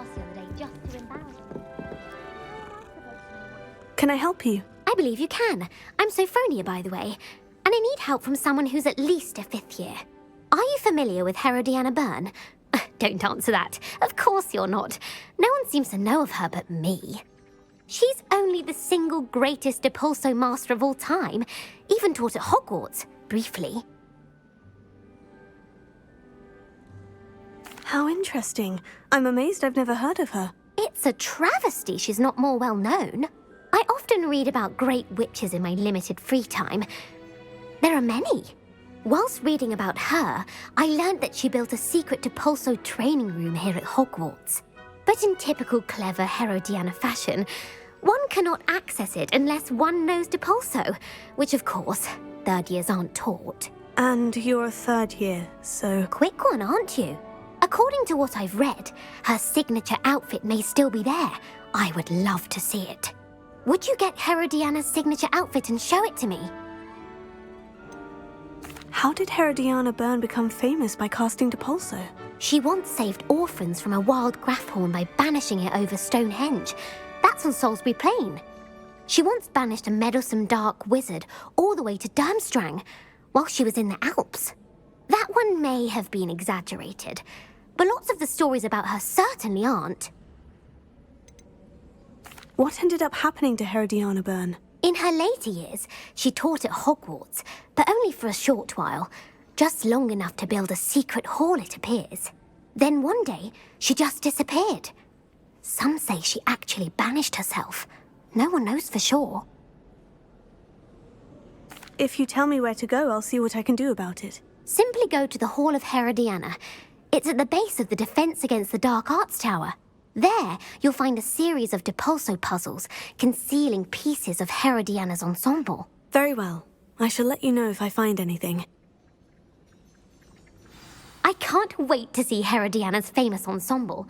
class the other day just to embarrass me. Can I help you? I believe you can. I'm Sophronia, by the way, and I need help from someone who's at least a 5th year. Are you familiar with Herodiana Byrne? Don't answer that. Of course you're not. No one seems to know of her but me. She's only the single greatest Depulso master of all time, even taught at Hogwarts, briefly. How interesting. I'm amazed I've never heard of her. It's a travesty she's not more well known. I often read about great witches in my limited free time. There are many. Whilst reading about her, I learned that she built a secret Depulso training room here at Hogwarts. But in typical clever Herodiana fashion, one cannot access it unless one knows Depulso, which of course, 3rd years aren't taught. And you're a 3rd year, so... Quick one, aren't you? According to what I've read, her signature outfit may still be there. I would love to see it. Would you get Herodiana's signature outfit and show it to me? How did Herodiana Byrne become famous by casting Depulso? She once saved orphans from a wild Graffhorn by banishing it over Stonehenge. That's on Salisbury Plain. She once banished a meddlesome dark wizard all the way to Durmstrang while she was in the Alps. That one may have been exaggerated, but lots of the stories about her certainly aren't. What ended up happening to Herodiana Byrne? In her later years, she taught at Hogwarts, but only for a short while, just long enough to build a secret hall, it appears. Then one day, she just disappeared. Some say she actually banished herself. No one knows for sure. If you tell me where to go, I'll see what I can do about it. Simply go to the Hall of Herodiana. It's at the base of the Defense Against the Dark Arts Tower. There, you'll find a series of Depulso puzzles concealing pieces of Herodiana's ensemble. Very well. I shall let you know if I find anything. I can't wait to see Herodiana's famous ensemble.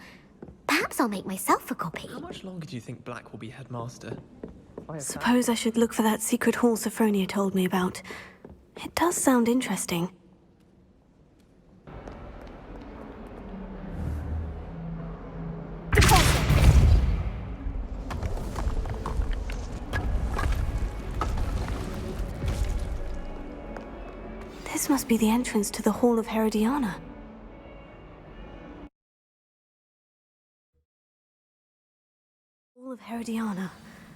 Perhaps I'll make myself a copy. How much longer do you think Black will be headmaster? Suppose I should look for that secret hall Sophronia told me about. It does sound interesting. This must be the entrance to the Hall of Herodiana. Hall of Herodiana.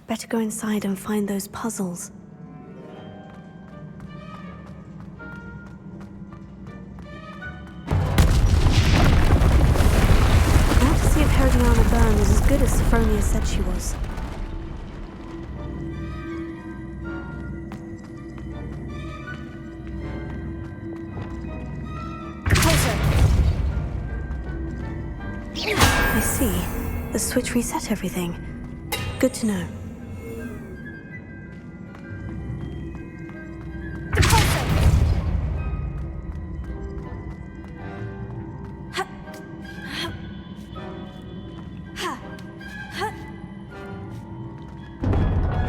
Better go inside and find those puzzles. I want to see if Herodiana Byrne was as good as Sophronia said she was. I see. The switch reset everything. Good to know.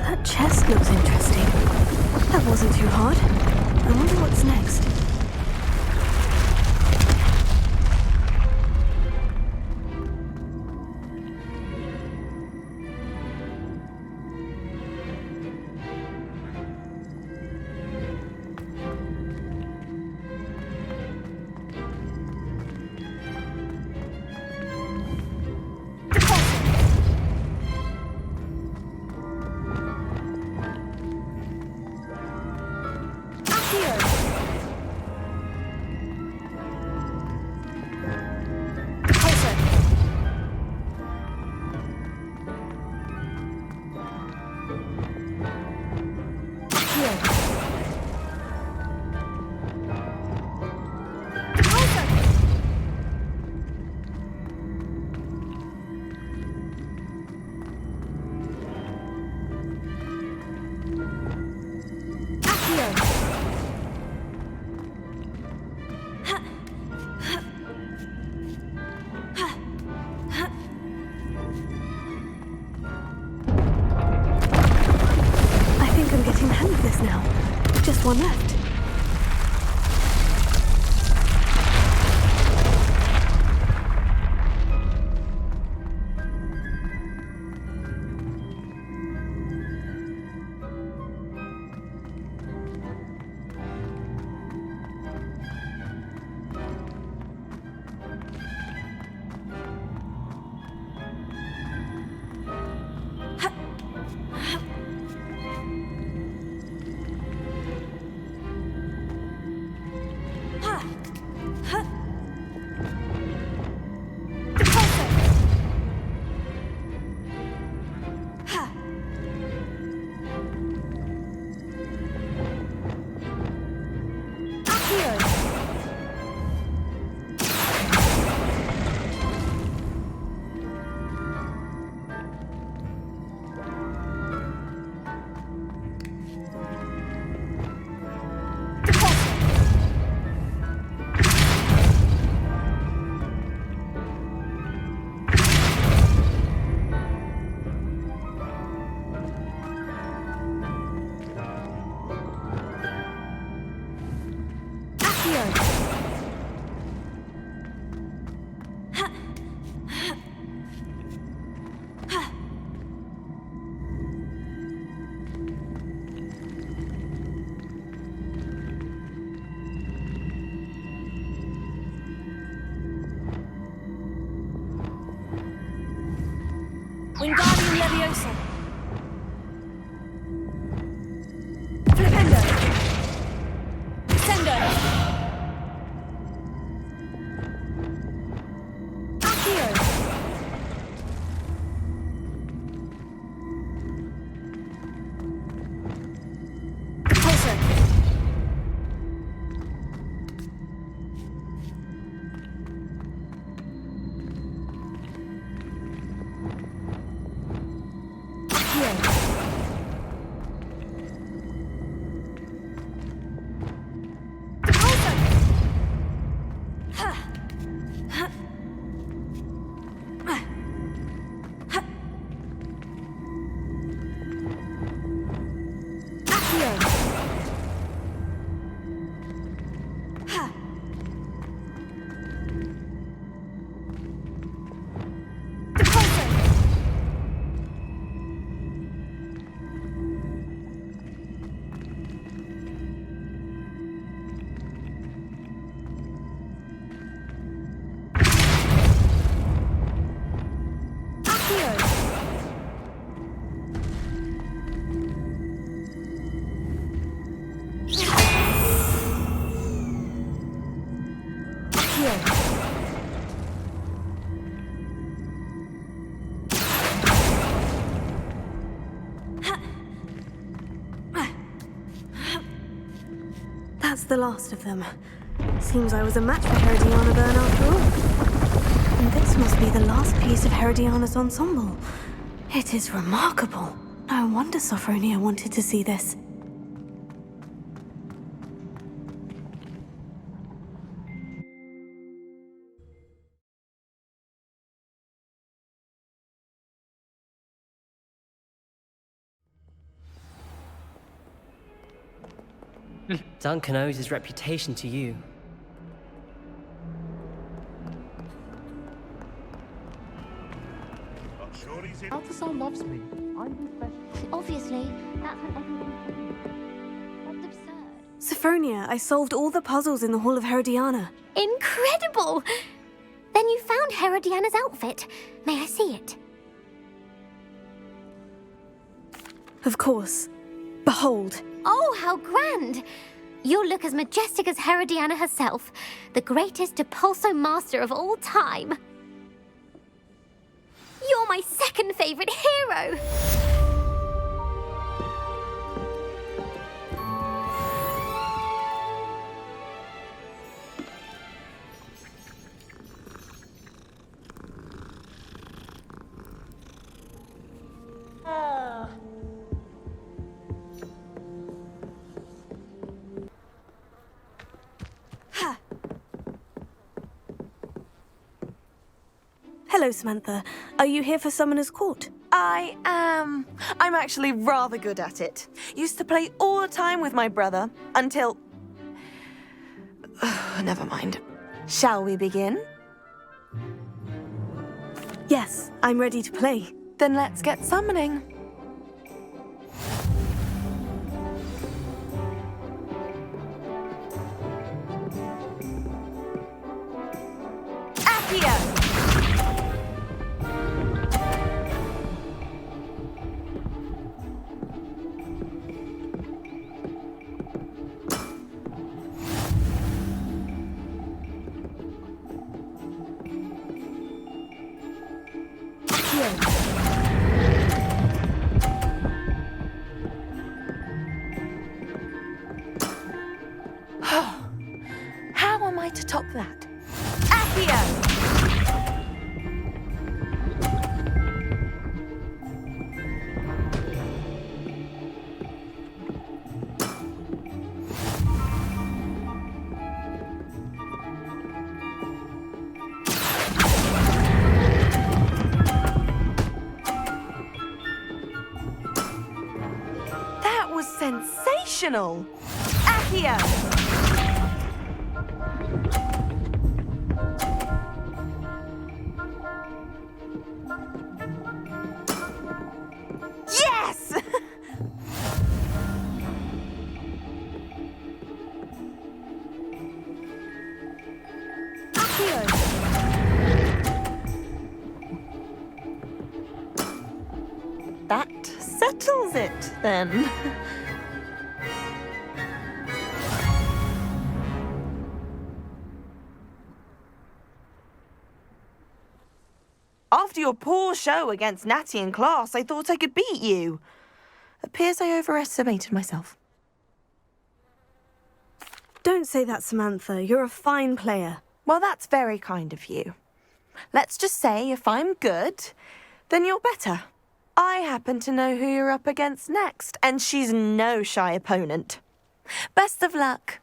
That chest looks interesting. That wasn't too hard. I wonder what's next. One left. Leviosa. Flipendo. Sendo. Accio. Pulso. That's the last of them. Seems I was a match for Herodiana Byrne after all. And this must be the last piece of Herodiana's ensemble. It is remarkable. No wonder Sophronia wanted to see this. Duncan owes his reputation to you. Balthasar loves me. I'm his best. Obviously, that's what everyone thinks. That's absurd. Sophronia, I solved all the puzzles in the Hall of Herodiana. Incredible! Then you found Herodiana's outfit. May I see it? Of course. Behold. Oh, how grand! You'll look as majestic as Herodiana herself, the greatest Depulso master of all time. You're my second favorite hero! Hello, Samantha. Are you here for Summoner's Court? I am. I'm actually rather good at it. Used to play all the time with my brother until... Never mind. Shall we begin? Yes, I'm ready to play. Then let's get summoning. Accio! How am I to top that? Accio! That was sensational! Accio! Yes! Accio! That settles it, then. After your poor show against Natty in class, I thought I could beat you. Appears I overestimated myself. Don't say that, Samantha. You're a fine player. Well, that's very kind of you. Let's just say if I'm good, then you're better. I happen to know who you're up against next, and she's no shy opponent. Best of luck.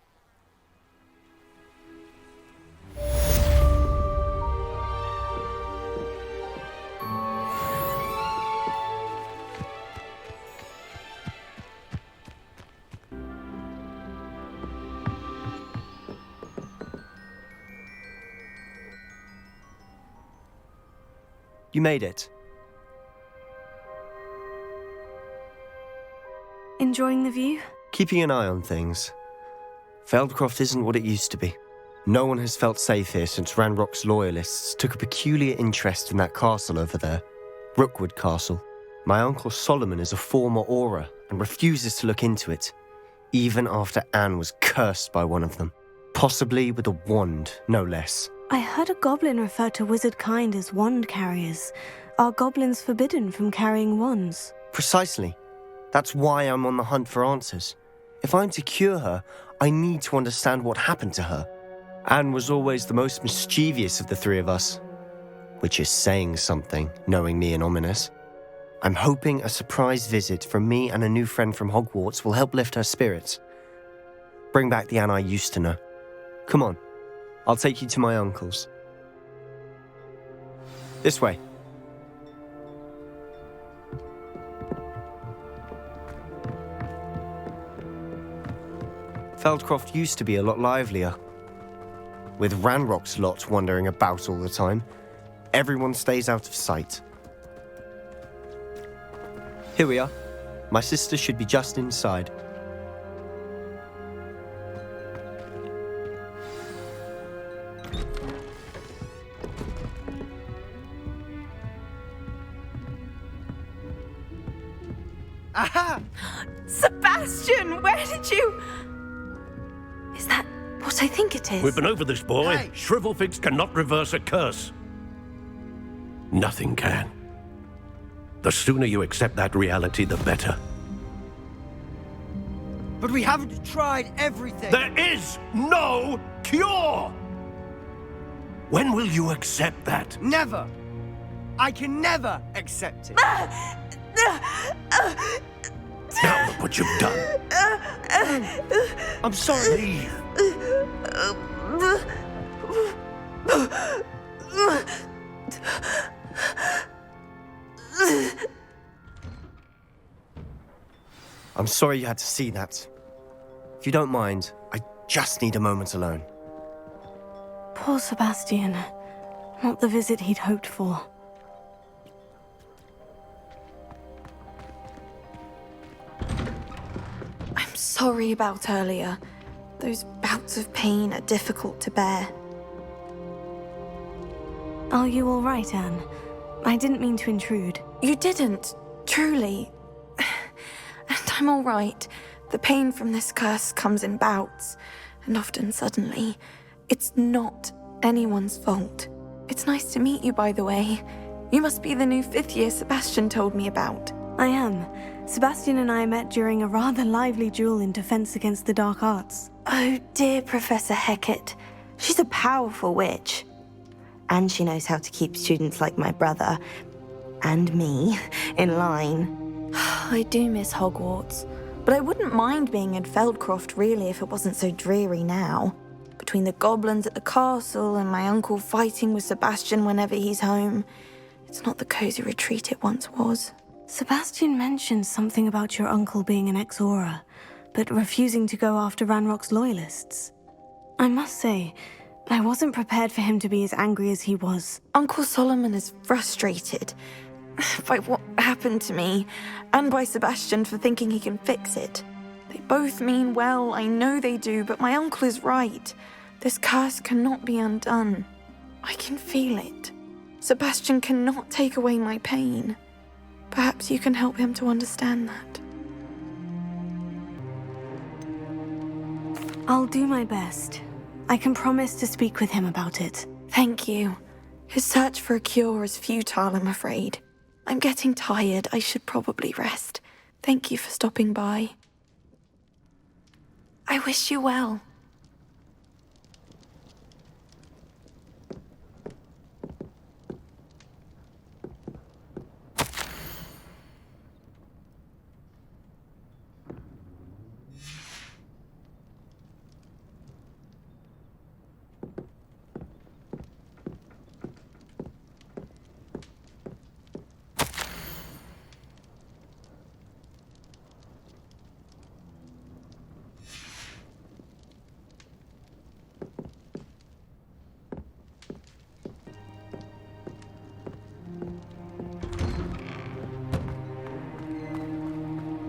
You made it. Enjoying the view? Keeping an eye on things. Feldcroft isn't what it used to be. No one has felt safe here since Ranrock's loyalists took a peculiar interest in that castle over there. Rookwood Castle. My uncle Solomon is a former Auror and refuses to look into it, even after Anne was cursed by one of them. Possibly with a wand, no less. I heard a goblin refer to wizard kind as wand carriers. Are goblins forbidden from carrying wands? Precisely. That's why I'm on the hunt for answers. If I'm to cure her, I need to understand what happened to her. Anne was always the most mischievous of the three of us, which is saying something, knowing me and ominous. I'm hoping a surprise visit from me and a new friend from Hogwarts will help lift her spirits. Bring back the Anne I used to know. Come on, I'll take you to my uncle's. This way. Feldcroft used to be a lot livelier. With Ranrock's lot wandering about all the time, everyone stays out of sight. Here we are. My sister should be just inside. Aha! Sebastian, where did you... Is that what I think it is? We've been over this, boy. Shrivelfigs cannot reverse a curse. Nothing can. The sooner you accept that reality, the better. But we haven't tried everything. There is no cure! When will you accept that? Never. I can never accept it. Now look what you've done. I'm sorry. Leave. I'm sorry you had to see that. If you don't mind, I just need a moment alone. Poor Sebastian. Not the visit he'd hoped for. I'm sorry about earlier. Those bouts of pain are difficult to bear. Are you all right, Anne? I didn't mean to intrude. You didn't, truly. And I'm all right. The pain from this curse comes in bouts, and often suddenly. It's not anyone's fault. It's nice to meet you, by the way. You must be the new 5th year Sebastian told me about. I am. Sebastian and I met during a rather lively duel in Defense Against the Dark Arts. Oh dear, Professor Hecat. She's a powerful witch. And she knows how to keep students like my brother, and me, in line. I do miss Hogwarts, but I wouldn't mind being in Feldcroft really if it wasn't so dreary now. Between the goblins at the castle and my uncle fighting with Sebastian whenever he's home, it's not the cozy retreat it once was. Sebastian mentioned something about your uncle being an ex-Auror, but refusing to go after Ranrock's loyalists. I must say, I wasn't prepared for him to be as angry as he was. Uncle Solomon is frustrated by what happened to me, and by Sebastian for thinking he can fix it. They both mean well, I know they do, but my uncle is right. This curse cannot be undone. I can feel it. Sebastian cannot take away my pain. Perhaps you can help him to understand that. I'll do my best. I can promise to speak with him about it. Thank you. His search for a cure is futile, I'm afraid. I'm getting tired. I should probably rest. Thank you for stopping by. I wish you well.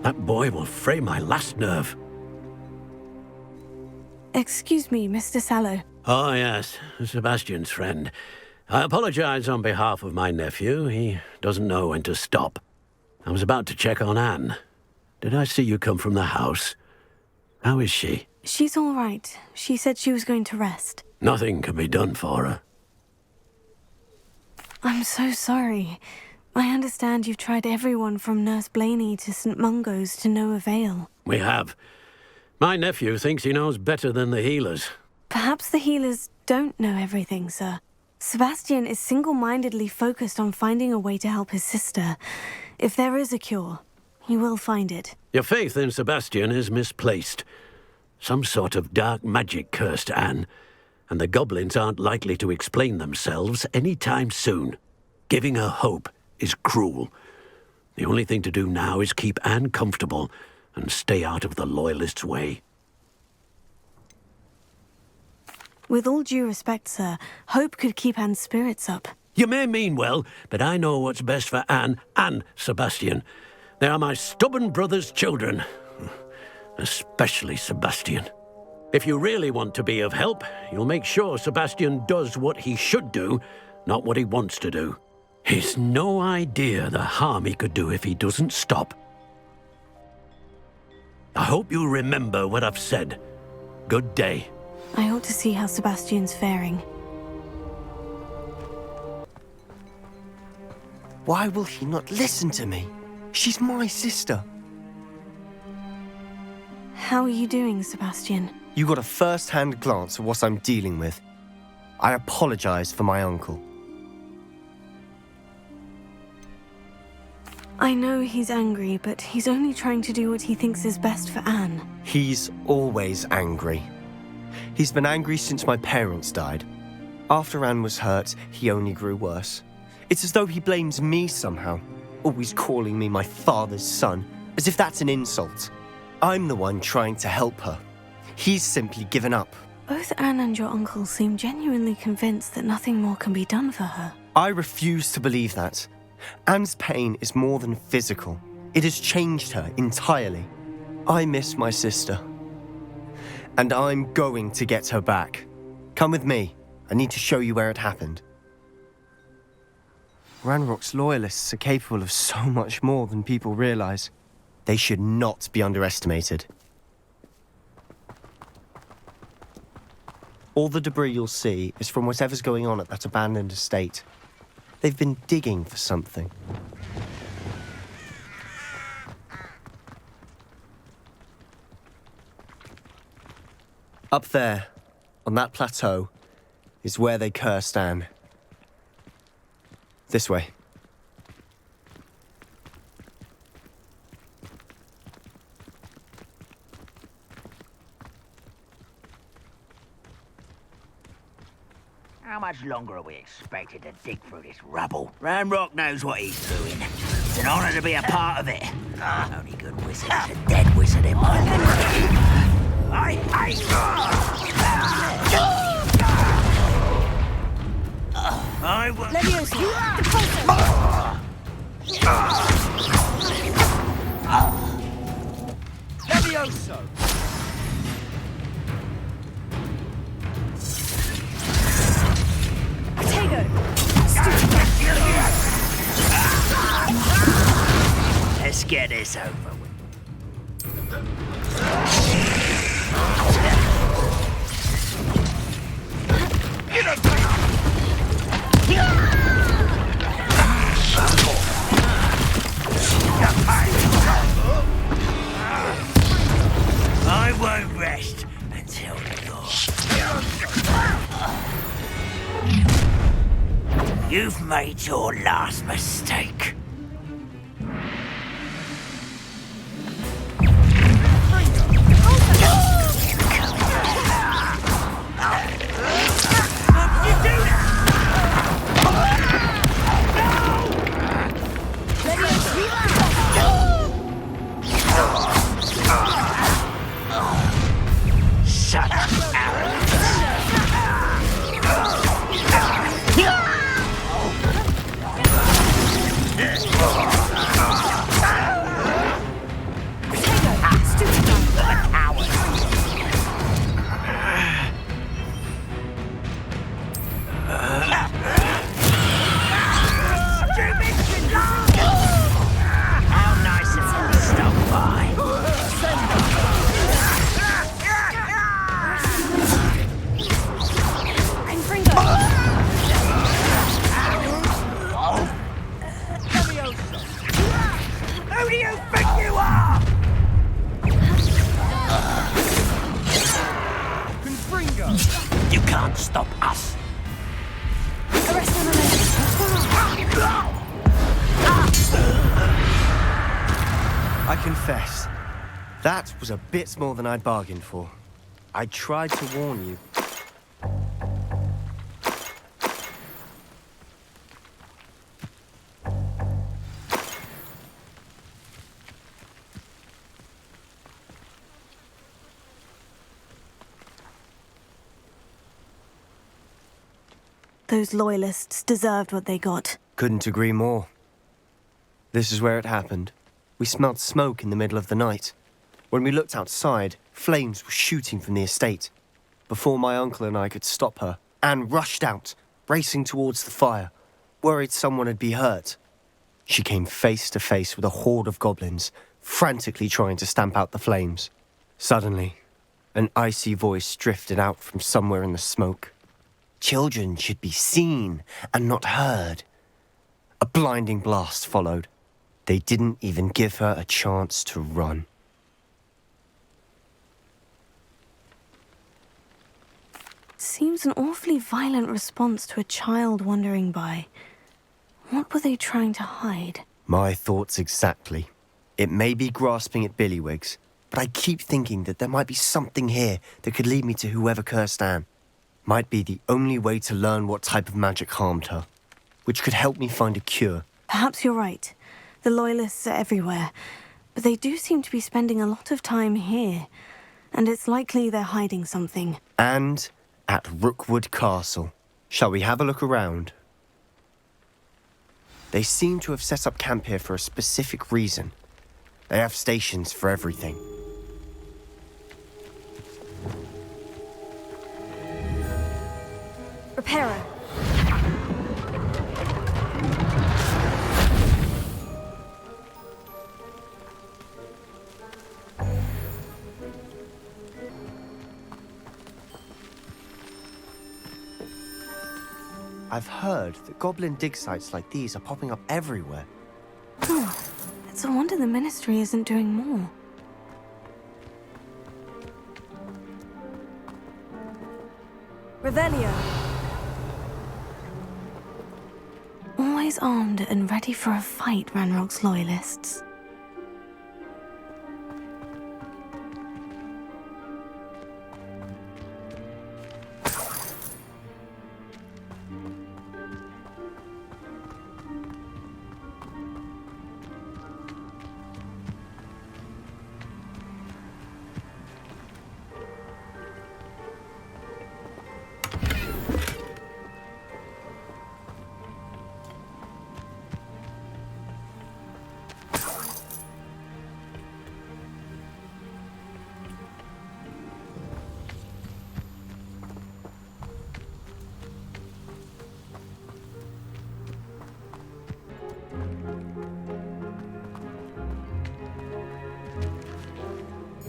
That boy will fray my last nerve. Excuse me, Mr. Sallow. Oh, yes, Sebastian's friend. I apologize on behalf of my nephew. He doesn't know when to stop. I was about to check on Anne. Did I see you come from the house? How is she? She's all right. She said she was going to rest. Nothing can be done for her. I'm so sorry. I understand you've tried everyone from Nurse Blaney to St. Mungo's to no avail. We have. My nephew thinks he knows better than the healers. Perhaps the healers don't know everything, sir. Sebastian is single-mindedly focused on finding a way to help his sister. If there is a cure, he will find it. Your faith in Sebastian is misplaced. Some sort of dark magic cursed Anne, and the goblins aren't likely to explain themselves any time soon. Giving her hope is cruel. The only thing to do now is keep Anne comfortable and stay out of the Loyalists' way. With all due respect, sir, hope could keep Anne's spirits up. You may mean well, but I know what's best for Anne and Sebastian. They are my stubborn brother's children. Especially Sebastian. If you really want to be of help, you'll make sure Sebastian does what he should do, not what he wants to do. He's no idea the harm he could do if he doesn't stop. I hope you remember what I've said. Good day. I ought to see how Sebastian's faring. Why will he not listen to me? She's my sister. How are you doing, Sebastian? You got a first-hand glance at what I'm dealing with. I apologize for my uncle. I know he's angry, but he's only trying to do what he thinks is best for Anne. He's always angry. He's been angry since my parents died. After Anne was hurt, he only grew worse. It's as though he blames me somehow, always calling me my father's son, as if that's an insult. I'm the one trying to help her. He's simply given up. Both Anne and your uncle seem genuinely convinced that nothing more can be done for her. I refuse to believe that. Anne's pain is more than physical. It has changed her entirely. I miss my sister. And I'm going to get her back. Come with me. I need to show you where it happened. Ranrock's loyalists are capable of so much more than people realize. They should not be underestimated. All the debris you'll see is from whatever's going on at that abandoned estate. They've been digging for something. Up there, on that plateau, is where they cursed Anne. This way. How much longer are we expected to dig through this rubble? Ranrock knows what he's doing. It's an honor to be a part of it. Only good wizard is a dead wizard in my book. I will... Leviosa, Levioso! Potato! get this over with. I won't rest until you've made your last mistake. You can't stop us. I confess, that was a bit more than I'd bargained for. I tried to warn you. Those loyalists deserved what they got. Couldn't agree more. This is where it happened. We smelled smoke in the middle of the night. When we looked outside, flames were shooting from the estate. Before my uncle and I could stop her, Anne rushed out, racing towards the fire, worried someone had been hurt. She came face to face with a horde of goblins, frantically trying to stamp out the flames. Suddenly, an icy voice drifted out from somewhere in the smoke. Children should be seen and not heard. A blinding blast followed. They didn't even give her a chance to run. Seems an awfully violent response to a child wandering by. What were they trying to hide? My thoughts exactly. It may be grasping at Billywigs, but I keep thinking that there might be something here that could lead me to whoever cursed Anne. Might be the only way to learn what type of magic harmed her, which could help me find a cure. Perhaps you're right. The Loyalists are everywhere, but they do seem to be spending a lot of time here, and it's likely they're hiding something. And at Rookwood Castle. Shall we have a look around? They seem to have set up camp here for a specific reason. They have stations for everything. Repairer. I've heard that goblin dig sites like these are popping up everywhere. Oh, it's a wonder the Ministry isn't doing more. Revelio. Always armed and ready for a fight, Ranrock's Loyalists.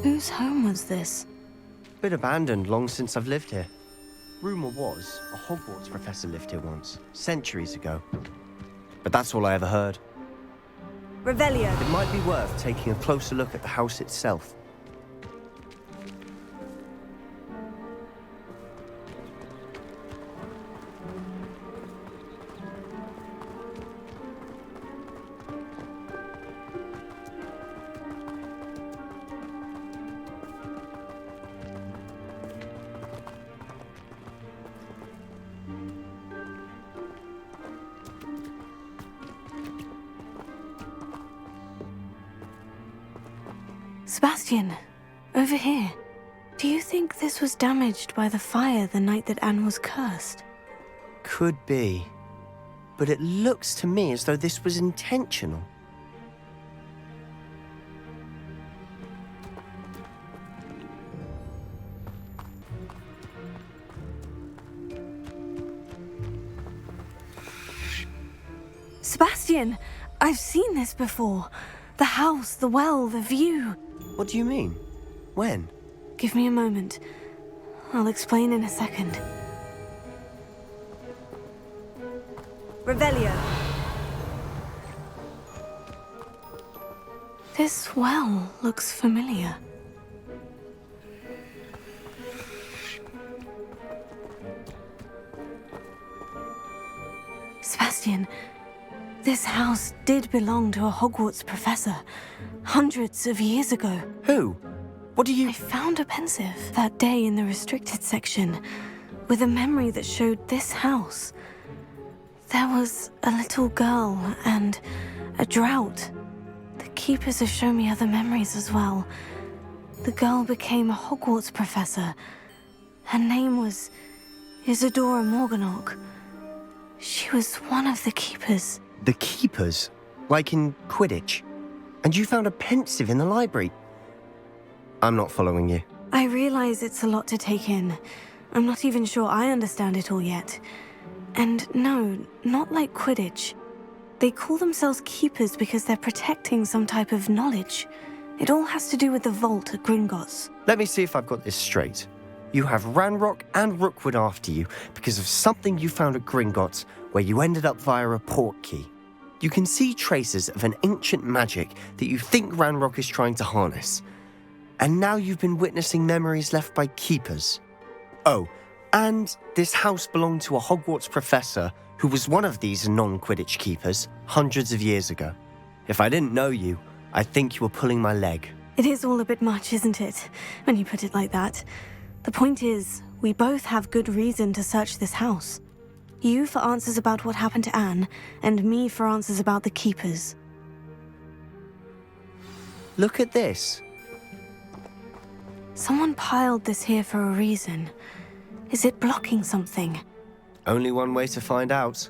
Whose home was this? Been abandoned long since I've lived here. Rumour was, a Hogwarts professor lived here once, centuries ago. But that's all I ever heard. Revelio. It might be worth taking a closer look at the house itself. Sebastian, over here. Do you think this was damaged by the fire the night that Anne was cursed? Could be. But it looks to me as though this was intentional. Sebastian, I've seen this before. The house, the well, the view. What do you mean? When? Give me a moment. I'll explain in a second. Revelio. This well looks familiar. Sebastian, this house did belong to a Hogwarts professor, hundreds of years ago. Who? What do you... I found a pensive that day in the restricted section, with a memory that showed this house. There was a little girl and a drought. The keepers have shown me other memories as well. The girl became a Hogwarts professor. Her name was Isadora Morganach. She was one of the keepers. The keepers? Like in Quidditch? And you found a pensive in the library? I'm not following you. I realize it's a lot to take in. I'm not even sure I understand it all yet. And no, not like Quidditch. They call themselves keepers because they're protecting some type of knowledge. It all has to do with the vault at Gringotts. Let me see if I've got this straight. You have Ranrock and Rookwood after you because of something you found at Gringotts where you ended up via a portkey. You can see traces of an ancient magic that you think Ranrock is trying to harness. And now you've been witnessing memories left by keepers. Oh, and this house belonged to a Hogwarts professor who was one of these non-Quidditch keepers hundreds of years ago. If I didn't know you, I'd think you were pulling my leg. It is all a bit much, isn't it, when you put it like that? The point is, we both have good reason to search this house. You for answers about what happened to Anne, and me for answers about the keepers. Look at this. Someone piled this here for a reason. Is it blocking something? Only one way to find out.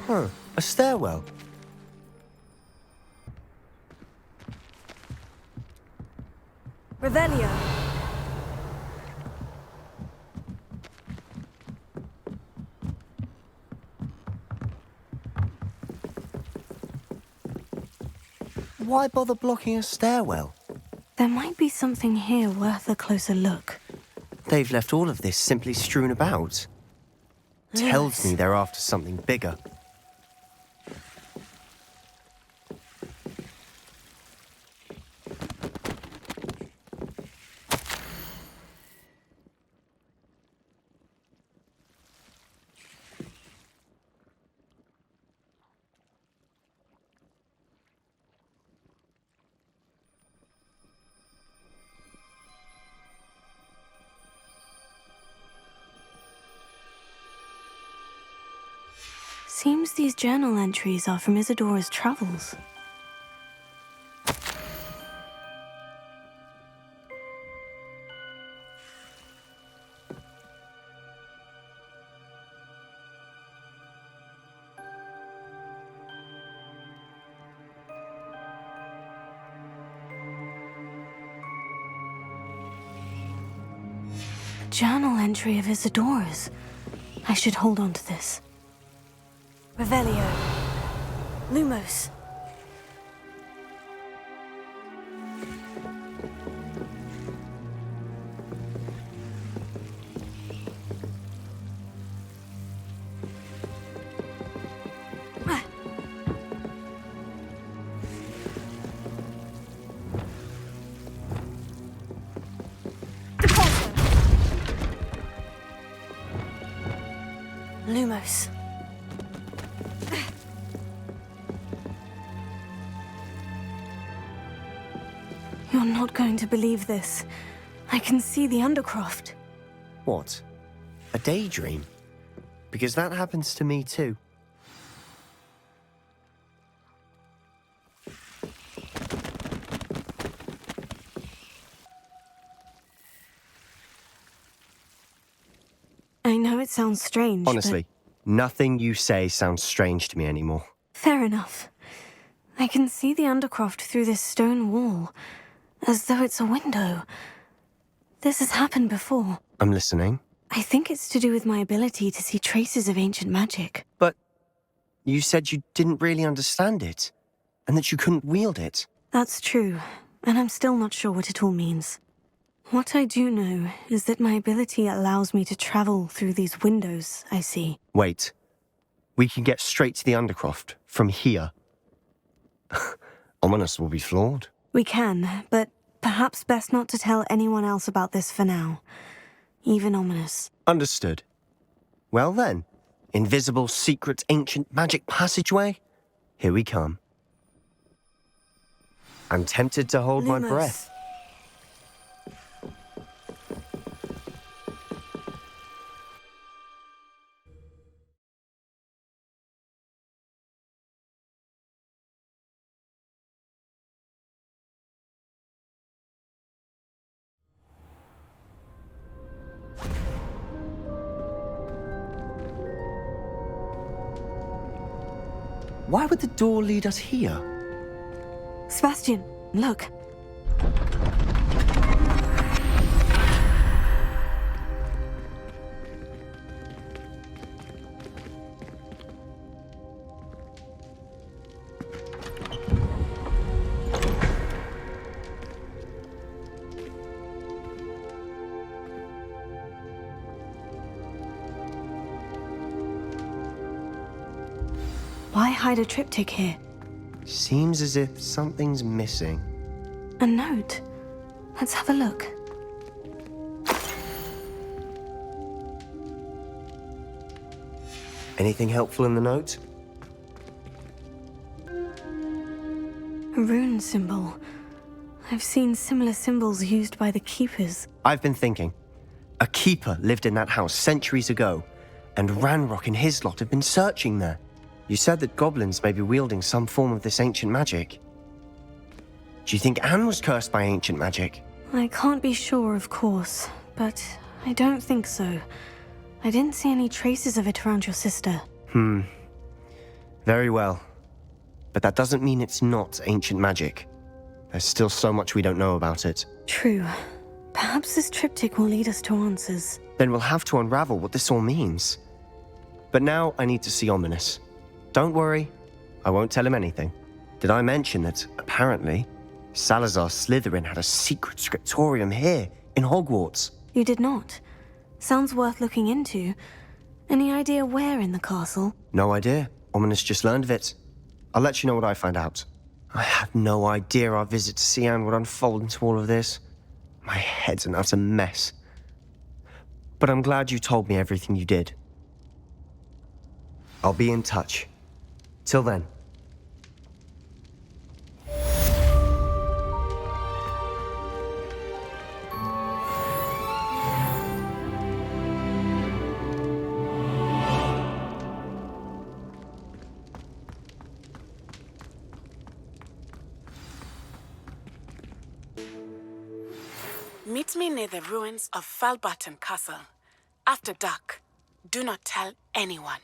Huh, a stairwell. Revelio. Why bother blocking a stairwell? There might be something here worth a closer look. They've left all of this simply strewn about. Tells me they're after something bigger. Seems these journal entries are from Isadora's travels. journal entry of Isadora's. I should hold on to this. Revelio. Lumos. Lumos. You're not going to believe this. I can see the Undercroft. What? A daydream? Because that happens to me too. I know it sounds strange, Honestly, nothing you say sounds strange to me anymore. Fair enough. I can see the Undercroft through this stone wall, as though it's a window. This has happened before. I'm listening. I think it's to do with my ability to see traces of ancient magic. But you said you didn't really understand it, and that you couldn't wield it. That's true, and I'm still not sure what it all means. What I do know is that my ability allows me to travel through these windows I see. Wait. We can get straight to the Undercroft from here. Ominous will be flawed. We can, but perhaps best not to tell anyone else about this for now. Even Ominous. Understood. Well then, invisible, secret, ancient magic passageway? Here we come. I'm tempted to hold my Lumos. breath. Why would the door lead us here? Sebastian, look. Why hide a triptych here? Seems as if something's missing. A note. Let's have a look. Anything helpful in the note? A rune symbol. I've seen similar symbols used by the keepers. I've been thinking. A keeper lived in that house centuries ago, and Ranrock and his lot have been searching there. You said that goblins may be wielding some form of this ancient magic. Do you think Anne was cursed by ancient magic? I can't be sure, of course, but I don't think so. I didn't see any traces of it around your sister. Very well. But that doesn't mean it's not ancient magic. There's still so much we don't know about it. True. Perhaps this triptych will lead us to answers. Then we'll have to unravel what this all means. But now I need to see Ominous. Don't worry, I won't tell him anything. Did I mention that, apparently, Salazar Slytherin had a secret scriptorium here, in Hogwarts? You did not. Sounds worth looking into. Any idea where in the castle? No idea. Ominous just learned of it. I'll let you know what I find out. I had no idea our visit to Cian would unfold into all of this. My head's an utter mess. But I'm glad you told me everything you did. I'll be in touch. Till then. Meet me near the ruins of Falbaton Castle. After dark. Do not tell anyone.